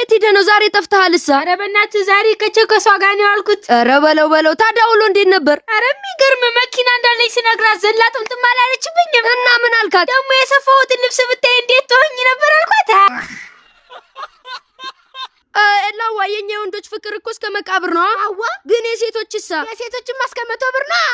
የት ሄደ ነው ዛሬ ጠፍተሃልሳ? ኧረ በእናትህ ዛሬ ከቸከሷ ጋር ነው ያልኩት። ኧረ በለው ታዲያ ውሎ እንዴት ነበር? ኧረ የሚገርም መኪና እንዳለች ስነግራት ዘላ ጥምጥም አላለችብኝም። እና ምን አልካት? ደግሞ የሰፋሁትን ልብስ ብታይ እንዴት ትሆኝ ነበር አልኳት። ኤላዋ የኛ ወንዶች ፍቅር እኮ እስከ መቃብር ነው። አዋ ግን የሴቶችሳ? የሴቶችማ እስከ 100 ብር ነው።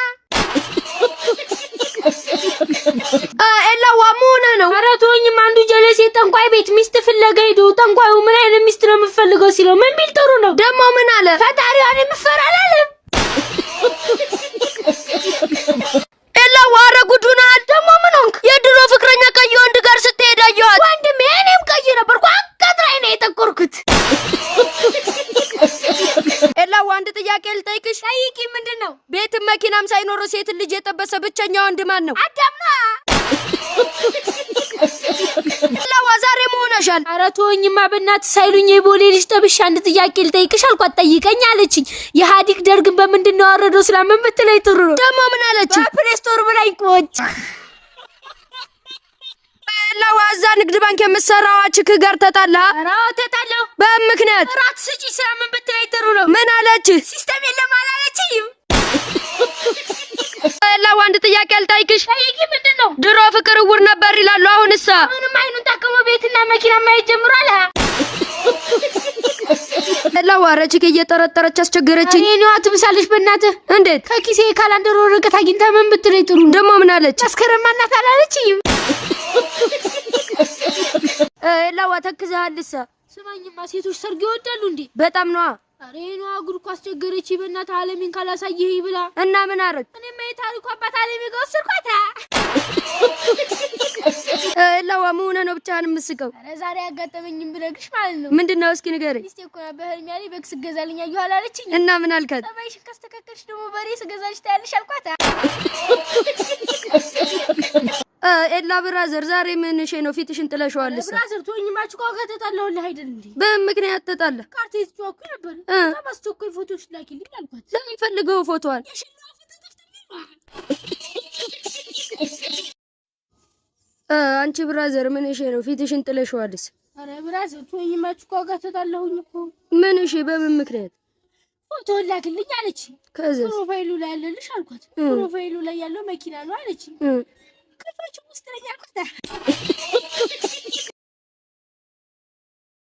ኤላዋ ምን ነው? ኧረ ተወኝም። አንዱ ጀለሴ ጠንቋይ ቤት ሚስት ፍለጋ ሄዶ ጠንቋዩ ምን አይነት ሚስት ነው የምትፈልገው ሲለው ምን ቢል ጥሩ ነው? ደግሞ ምን አለ? ፈጣሪዋን የምትፈራ አላለም። ኤላዋ ኧረ ጉዱናል። ደግሞ ምን ሆንክ? የድሮ ፍቅረኛ ቀይ ወንድ ጋር ስትሄድ አየኋት። ወንድሜ እኔም ቀይ ነበርኩ። አቀጥራይ ነው የጠቆርኩት። ኤላዋ አንድ ጥያቄ ልጠይቅሽ። ጠይቂ። ምንድነው? ቤትም መኪናም ሳይኖረው ሴት ልጅ የጠበሰ ብቸኛ ወንድ ማን ነው? አዳም ነው። ኤላዋ ዛሬ መሆነሻል። ኧረ ተወኝማ በእናትህ ሳይሉኝ የቦሌ ልጅ ጠብሻ አንድ ጥያቄ ልጠይቅሽ አልኳት። ጠይቀኝ አለችኝ። የኢህአዴግ ደርግን በምንድን ነው ያወረደው ስላምን ብትለኝ ጥሩ ነው። ደግሞ ምን አለች? በፕሌይ ስቶር ብላኝ ቆጭ። ኤላዋ እዛ ንግድ ባንክ የምትሰራው ችክ ጋር ተጣላ? ኧረ ተጣላሁ። በምክንያት? ራት ስጪ ስላምን ብትለኝ ጥሩ ነው። ምን አለች? ሲስተም የለም አላለችኝም። ኤላዋ አንድ ጥያቄ ልጠይቅሽ። ጠይቂ። ምንድነው? ድሮ ፍቅር እውር ነበር ይላሉ፣ አሁንሳ? አሁንም አይኑን ታክሞ ቤትና መኪና ማየት ጀምሯል። ኤላዋ ኧረ ችክ እየጠረጠረች አስቸገረችኝ። እኔ ነዋ ትብሳለሽ በእናትህ። እንዴት? ከኪሴ ካላንደር ወረቀት አግኝታ ምን ብትለኝ ጥሩ ነው። ደግሞ ምን አለች? መስከረም እናት አላለችኝም። ኤላዋ ተክዘሃልሳ? ስማኝማ ሴቶች ሰርግ ይወዳሉ እንዴ? በጣም ነዋ። ኧረ ነዋ ጉድ እኮ አስቸገረች በእናትህ አለሚን ካላሳየህ ብላ። እና ምን አረግ? እኔማ የታሪኩ አባት አለሚ ጋር ወሰድኳት። ኤላዋ ምን ነው ብቻህን የምትስቀው? ኧረ ዛሬ ያጋጠመኝም ብነግርሽ ማለት ነው። ምንድነው? እስኪ ንገረኝ። ሚስቴ እኮ በህልሜ ያለኝ በግ ስገዛልኝ አየሁ አላለችኝ? እና ምን አልካት? ጸባይሽን ካስተካከልሽ ደግሞ በሬ ስገዛልሽ ታያለሽ አልኳት። ኤላ ብራዘር ዛሬ ምንሽ ነው ፊትሽን ጥለሽዋልስ? ብራዘር ተወኝማችሁ ጋር ተጣላሁልህ አይደል እንዴ? በምክንያት ተጣላ? ካርታ ይዟኩ ነበር። ማስተኮይ ፎቶሽ ላኪልኝ አልኳት። ለምን ፈልገው ፎቶዋን? የሽላው ፎቶ አንቺ ብራዘር ምንሽ ነው ፊትሽን ጥለሽዋልስ? አረ ብራዘር ተወኝማችሁ ጋር ተጣላሁኝ እኮ። ምንሽ? በምን ምክንያት? ፎቶ ላኪልኝ አለች። ፕሮፋይሉ ላይ ያለልሽ አልኳት። ፕሮፋይሉ ላይ ያለው መኪና ነው አለች። ከፋችሁ ውስጥ ለኛ አልኳት።